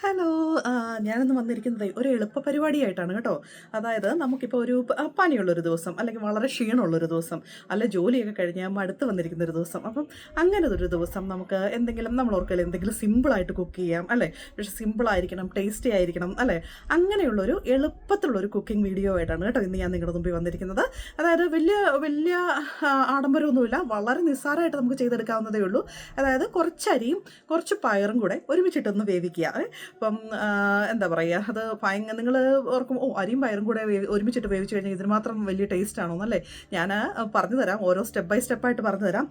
Hello. ഞാനിന്ന് വന്നിരിക്കുന്നത് ഒരു എളുപ്പ പരിപാടിയായിട്ടാണ് കേട്ടോ. അതായത് നമുക്കിപ്പോൾ ഒരു പനിയുള്ളൊരു ദിവസം, അല്ലെങ്കിൽ വളരെ ക്ഷീണമുള്ളൊരു ദിവസം, അല്ലെ ജോലിയൊക്കെ കഴിഞ്ഞ് മടുത്ത് വന്നിരിക്കുന്നൊരു ദിവസം. അപ്പം അങ്ങനെ ഒരു ദിവസം നമുക്ക് എന്തെങ്കിലും നമ്മൾ ഓർക്കല്ലേ എന്തെങ്കിലും സിമ്പിളായിട്ട് കുക്ക് ചെയ്യാം അല്ലേ. പക്ഷെ സിമ്പിളായിരിക്കണം, ടേസ്റ്റി ആയിരിക്കണം അല്ലേ. അങ്ങനെയുള്ളൊരു എളുപ്പത്തിലുള്ളൊരു കുക്കിംഗ് വീഡിയോ ആയിട്ടാണ് കേട്ടോ ഇന്ന് ഞാൻ നിങ്ങളുടെ മുമ്പിൽ വന്നിരിക്കുന്നത്. അതായത് വലിയ വലിയ ആഡംബരമൊന്നുമില്ല, വളരെ നിസ്സാരമായിട്ട് നമുക്ക് ചെയ്തെടുക്കാവുന്നതേ ഉള്ളൂ. അതായത് കുറച്ച് അരിയും കുറച്ച് പയറും കൂടെ ഒരുമിച്ചിട്ടൊന്ന് വേവിക്കുക. അപ്പം എന്താ പറയുക, അത് നിങ്ങൾ ഓർക്കും അരിയും പയറും കൂടെ ഒരുമിച്ചിട്ട് വേവിച്ച് കഴിഞ്ഞാൽ ഇതിന് മാത്രം വലിയ ടേസ്റ്റ് ആണോ എന്നല്ലേ. ഞാൻ പറഞ്ഞു തരാം, ഓരോ സ്റ്റെപ്പ് ബൈ സ്റ്റെപ്പായിട്ട് പറഞ്ഞു തരാം.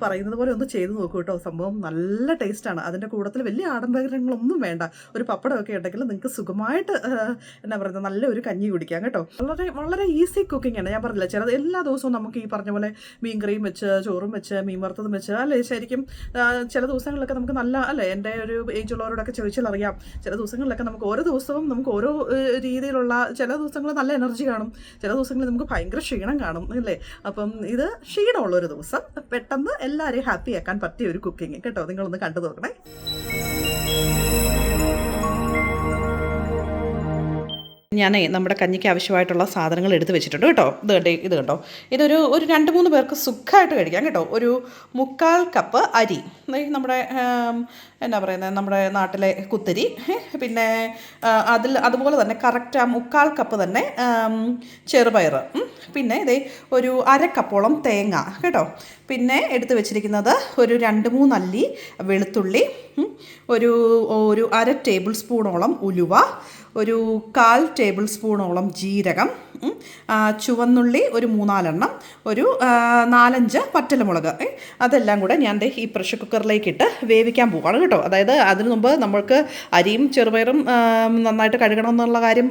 പറയുന്നത് പോലെ ഒന്ന് ചെയ്ത് നോക്കൂ കേട്ടോ. സംഭവം നല്ല ടേസ്റ്റാണ്. അതിൻ്റെ കൂട്ടത്തിൽ വലിയ ആഡംബരങ്ങളൊന്നും വേണ്ട. ഒരു പപ്പടമൊക്കെ ഉണ്ടെങ്കിൽ നിങ്ങൾക്ക് സുഖമായിട്ട് എന്താ പറയുക നല്ലൊരു കഞ്ഞി കുടിക്കാം കേട്ടോ. വളരെ വളരെ ഈസി കുക്കിംഗ് ആണ്. ഞാൻ പറഞ്ഞില്ല, എല്ലാ ദിവസവും നമുക്ക് ഈ പറഞ്ഞ പോലെ മീൻകറിയും വെച്ച്, ചോറും വെച്ച്, മീൻ വറുത്തതും വെച്ച് അല്ലേ. ശരിക്കും ചില ദിവസങ്ങളിലൊക്കെ നമുക്ക് നല്ല അല്ലേ, എൻ്റെ ഒരു ഏജുള്ളവരോടൊക്കെ ചോദിച്ചാൽ അറിയാം, ചില ദിവസങ്ങളിലൊക്കെ നമുക്ക് ഓരോ ദിവസവും നമുക്ക് ഓരോ രീതിയിലുള്ള, ചില ദിവസങ്ങളിൽ നല്ല എനർജി കാണും, ചില ദിവസങ്ങളിൽ നമുക്ക് ഭയങ്കര ക്ഷീണം കാണും അല്ലേ. അപ്പം ഇത് ക്ഷീണമുള്ളൊരു ദിവസം പെട്ടെന്ന് എല്ലാവരെയും ഹാപ്പി ആക്കാൻ പറ്റിയ ഒരു കുക്കിംഗ് കേട്ടോ. നിങ്ങളൊന്ന് കണ്ടു നോക്കണേ. ഞാനേ നമ്മുടെ കഞ്ഞിക്ക് ആവശ്യമായിട്ടുള്ള സാധനങ്ങൾ എടുത്ത് വെച്ചിട്ടുണ്ട് കേട്ടോ. ഇത് കണ്ടോ, ഇതൊരു 2-3 പേർക്ക് സുഖമായിട്ട് കഴിക്കാം കേട്ടോ. ഒരു 1/4 കപ്പ് അരി, നമ്മുടെ എന്നാ പറയുന്നത്, നമ്മുടെ നാട്ടിലെ കുത്തരി. പിന്നെ അതുപോലെ തന്നെ കറക്റ്റ് 1/4 കപ്പ് തന്നെ ചെറുപയർ. പിന്നെ ഇതേ ഒരു 1/2 കപ്പോളം തേങ്ങ കേട്ടോ. പിന്നെ എടുത്ത് വെച്ചിരിക്കുന്നത് ഒരു 2-3 അല്ലി വെളുത്തുള്ളി, ഒരു 1/2 ടേബിൾ സ്പൂണോളം ഉലുവ, ഒരു 1/4 ടേബിൾ സ്പൂണോളം ജീരകം, ചുവന്നുള്ളി ഒരു 3-4 ഒരു 4-5 വറ്റൽമുളക്. അതെല്ലാം കൂടെ ഞാൻ ഈ പ്രഷർ കുക്കറിലേക്ക് ഇട്ട് വേവിക്കാൻ പോവാണ് കേട്ടോ. അതായത് അതിനു മുമ്പ് നമ്മൾക്ക് അരിയും ചെറുപയറും നന്നായിട്ട് കഴുകണം എന്നുള്ള കാര്യം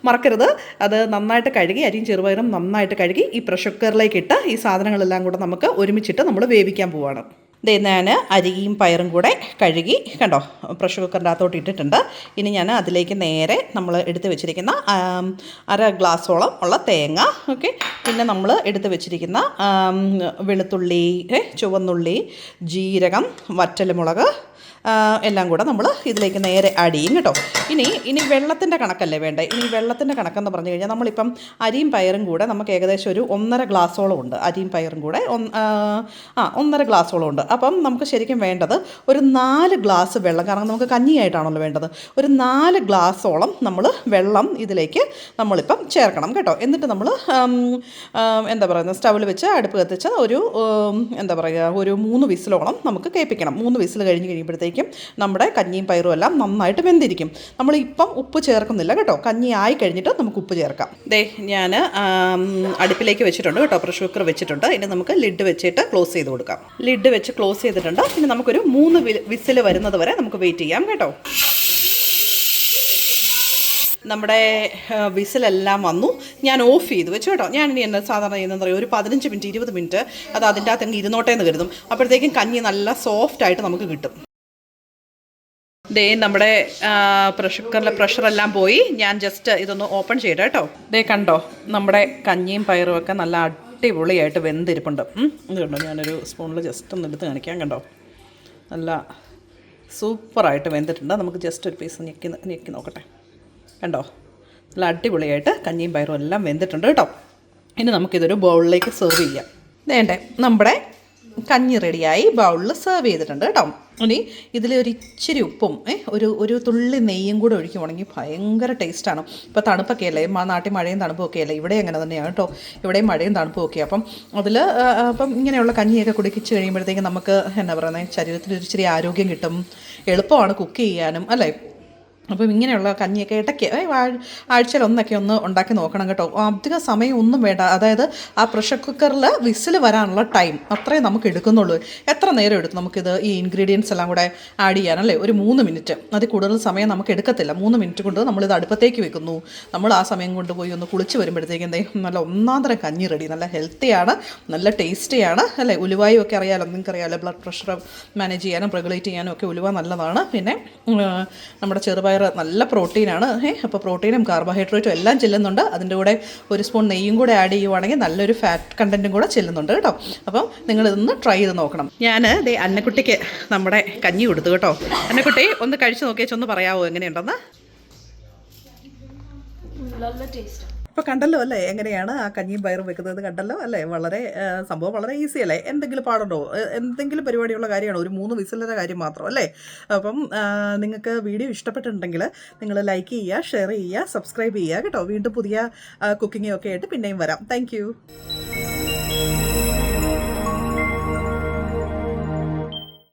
മറക്കരുത്. അത് നന്നായിട്ട് കഴുകി, അരിയും ചെറുപയറും നന്നായിട്ട് കഴുകി ഈ പ്രഷർ കുക്കറിലേക്ക് ഇട്ട് ഈ സാധനങ്ങളെല്ലാം കൂടെ നമുക്ക് ഒരുമിച്ചിട്ട് നമ്മൾ വേവിക്കാൻ പോവാണ്. ഞാൻ അരിയും പയറും കൂടെ കഴുകി കണ്ടോ പ്രഷർ കുക്കറിൻ്റെ അകത്തോട്ട് ഇട്ടിട്ടുണ്ട്. ഇനി ഞാൻ അതിലേക്ക് നേരെ നമ്മൾ എടുത്ത് വെച്ചിരിക്കുന്ന 1/2 ഗ്ലാസ്സോളം ഉള്ള തേങ്ങ, ഓക്കെ, പിന്നെ നമ്മൾ എടുത്ത് വെച്ചിരിക്കുന്ന വെളുത്തുള്ളി, ചുവന്നുള്ളി, ജീരകം, വറ്റൽമുളക് എല്ലാം കൂടെ നമ്മൾ ഇതിലേക്ക് നേരെ ആഡ് ചെയ്യും കേട്ടോ. ഇനി വെള്ളത്തിൻ്റെ കണക്കല്ലേ വേണ്ടേ. ഇനി വെള്ളത്തിൻ്റെ കണക്കെന്ന് പറഞ്ഞു കഴിഞ്ഞാൽ നമ്മളിപ്പം അരിയും പയറും കൂടെ നമുക്ക് ഏകദേശം ഒരു 1.5 ഗ്ലാസ്സോളം ഉണ്ട്. അരിയും പയറും കൂടെ 1.5 ഗ്ലാസ്സോളം ഉണ്ട്. അപ്പം നമുക്ക് ശരിക്കും വേണ്ടത് ഒരു 4 ഗ്ലാസ് വെള്ളം, കാരണം നമുക്ക് കഞ്ഞിയായിട്ടാണല്ലോ വേണ്ടത്. ഒരു 4 ഗ്ലാസ്സോളം നമ്മൾ വെള്ളം ഇതിലേക്ക് നമ്മളിപ്പം ചേർക്കണം കേട്ടോ. എന്നിട്ട് നമ്മൾ എന്താ പറയുന്നത്, സ്റ്റൗവിൽ വെച്ച് അടുപ്പ് കത്തിച്ച് ഒരു എന്താ പറയുക ഒരു 3 വിസിലോളം നമുക്ക് കേൾപ്പിക്കണം. 3 വിസിൽ കഴിഞ്ഞ് കഴിയുമ്പോഴത്തേക്കും നമ്മുടെ കഞ്ഞിയും പയറും എല്ലാം നന്നായിട്ട് വെന്തിരിക്കും. നമ്മളിപ്പം ഉപ്പ് ചേർക്കുന്നില്ല കേട്ടോ. കഞ്ഞി ആയി കഴിഞ്ഞിട്ട് നമുക്ക് ഉപ്പ് ചേർക്കാം. ഞാൻ അടുപ്പിലേക്ക് വെച്ചിട്ടുണ്ട് കേട്ടോ, പ്രഷർ കുക്കർ വെച്ചിട്ടുണ്ട്. ഇനി നമുക്ക് ലിഡ് വെച്ചിട്ട് ക്ലോസ് ചെയ്ത് കൊടുക്കാം. ലിഡ് വെച്ച് ക്ലോസ് ചെയ്തിട്ടുണ്ട്. ഇനി നമുക്കൊരു 3 വിസിൽ വരുന്നത് വരെ നമുക്ക് വെയിറ്റ് ചെയ്യാം കേട്ടോ. നമ്മുടെ വിസിലെല്ലാം വന്നു. ഞാൻ ഓഫ് ചെയ്ത് വെച്ചു കേട്ടോ. ഞാൻ ഇനി എന്താ സാധാരണ ചെയ്യുന്നതെന്ന് പറയുക, ഒരു 15 മിനിറ്റ് 20 മിനിറ്റ് അത് അതിൻ്റെ അകത്ത് ഇരുന്നോട്ടേ എന്ന് കരുതും. അപ്പോഴത്തേക്കും കഞ്ഞി നല്ല സോഫ്റ്റായിട്ട് നമുക്ക് കിട്ടും. നമ്മുടെ പ്രഷർ കുക്കറിലെ പ്രഷറെല്ലാം പോയി. ഞാൻ ജസ്റ്റ് ഇതൊന്ന് ഓപ്പൺ ചെയ്യട്ടെ കേട്ടോ. കണ്ടോ, നമ്മുടെ കഞ്ഞിയും പയറും ഒക്കെ നല്ല അടിപൊളിയായിട്ട് വെന്തിരിപ്പുണ്ട്. ഇത് കണ്ടോ, ഞാനൊരു സ്പൂണിൽ ജസ്റ്റ് ഒന്ന് എടുത്ത് കാണിക്കാം. കണ്ടോ, നല്ല സൂപ്പറായിട്ട് വെന്തിട്ടുണ്ട്. നമുക്ക് ജസ്റ്റ് ഒരു പീസ് ഞെക്കി നോക്കട്ടെ. കണ്ടോ, നല്ല അടിപൊളിയായിട്ട് കഞ്ഞിയും പയറും എല്ലാം വെന്തിട്ടുണ്ട് കേട്ടോ. ഇനി നമുക്കിതൊരു ബൗളിലേക്ക് സെർവ് ചെയ്യാം. വേണ്ടേ, നമ്മുടെ കഞ്ഞി റെഡിയായി ബൗളിൽ സെർവ് ചെയ്തിട്ടുണ്ട് കേട്ടോ. ഇനി ഇതിലൊരു ഇച്ചിരി ഉപ്പും ഒരു തുള്ളി നെയ്യും കൂടെ ഒഴിക്കുവാണെങ്കിൽ ഭയങ്കര ടേസ്റ്റാണ്. ഇപ്പോൾ തണുപ്പൊക്കെ അല്ലേ, നാട്ടിൽ മഴയും തണുപ്പൊക്കെ അല്ലേ, ഇവിടെ അങ്ങനെ തന്നെയാണ് കേട്ടോ. ഇവിടെയും മഴയും തണുപ്പും ഒക്കെ. അപ്പം ഇങ്ങനെയുള്ള കഞ്ഞിയൊക്കെ കുടിച്ച് കഴിയുമ്പോഴത്തേക്കും നമുക്ക് എന്നാ പറയുന്നത്, ശരീരത്തിൽ ഒരു ഇച്ചിരി ആരോഗ്യം കിട്ടും. എളുപ്പമാണ് കുക്ക് ചെയ്യാനും അല്ലേ. അപ്പം ഇങ്ങനെയുള്ള കഞ്ഞിയൊക്കെ ഇടയ്ക്ക് ആഴ്ചയിൽ ഒന്നൊക്കെ ഒന്ന് ഉണ്ടാക്കി നോക്കണം കേട്ടോ. അധികം സമയം ഒന്നും വേണ്ട. അതായത് ആ പ്രഷർ കുക്കറിൽ വിസിൽ വരാനുള്ള ടൈം അത്രയും നമുക്ക് എടുക്കുന്നുള്ളൂ. എത്ര നേരം എടുക്കും നമുക്കിത് ഈ ഇൻഗ്രീഡിയൻസ് എല്ലാം കൂടെ ആഡ് ചെയ്യാനല്ലേ? ഒരു 3 മിനിറ്റ്. അതിൽ കൂടുതൽ സമയം നമുക്ക് എടുക്കത്തില്ല. 3 മിനിറ്റ് കൊണ്ട് നമ്മളിത് അടുപ്പത്തേക്ക് വെക്കുന്നു. നമ്മൾ ആ സമയം കൊണ്ട് പോയി ഒന്ന് കുളിച്ച് വരുമ്പോഴത്തേക്കും നല്ല ഒന്നാന്തരം കഞ്ഞി റെഡി. നല്ല ഹെൽത്തിയാണ്, നല്ല ടേസ്റ്റിയാണ് അല്ലേ. ഉലുവായും ഒക്കെ അറിയാമല്ലോ, നിങ്ങൾക്കറിയാമല്ലോ, ബ്ലഡ് പ്രഷർ മാനേജ് ചെയ്യാനും റെഗുലേറ്റ് ചെയ്യാനും ഒക്കെ ഉലുവ നല്ലതാണ്. പിന്നെ നമ്മുടെ ചെറുപയർ പയർ നല്ല പ്രോട്ടീനാണ്. അപ്പോൾ പ്രോട്ടീനും കാർബോഹൈഡ്രേറ്റും എല്ലാം ചെല്ലുന്നുണ്ട്. അതിൻ്റെ കൂടെ ഒരു സ്പൂൺ നെയ്യും കൂടെ ആഡ് ചെയ്യുവാണെങ്കിൽ നല്ലൊരു ഫാറ്റ് കണ്ടൻറ്റും കൂടെ ചെല്ലുന്നുണ്ട് കേട്ടോ. അപ്പം നിങ്ങളിതൊന്ന് ട്രൈ ചെയ്ത് നോക്കണം. ഞാൻ ദേ അന്നക്കുട്ടിക്ക് നമ്മുടെ കഞ്ഞി കൊടുത്തു കേട്ടോ. അന്നക്കുട്ടി ഒന്ന് കഴിച്ച് നോക്കിയേച്ചൊന്ന് പറയാമോ എങ്ങനെയുണ്ടെന്ന്? നല്ല ടേസ്റ്റ്. ഇപ്പോൾ കണ്ടല്ലോ അല്ലേ എങ്ങനെയാണ് ആ കഞ്ഞിയും പയറും വെക്കുന്നത് കണ്ടല്ലോ അല്ലേ? വളരെ സംഭവം വളരെ ഈസി അല്ലേ? എന്തെങ്കിലും പാടുണ്ടോ? എന്തെങ്കിലും പരിപാടിയുള്ള കാര്യമാണോ? ഒരു 3 വിസിലിൻ്റെ കാര്യം മാത്രം അല്ലേ? അപ്പം നിങ്ങൾക്ക് വീഡിയോ ഇഷ്ടപ്പെട്ടിട്ടുണ്ടെങ്കിൽ നിങ്ങൾ ലൈക്ക് ചെയ്യുക, ഷെയർ ചെയ്യുക, സബ്സ്ക്രൈബ് ചെയ്യുക കേട്ടോ. വീണ്ടും പുതിയ കുക്കിംഗ് ഒക്കെ ആയിട്ട് പിന്നെയും വരാം. താങ്ക്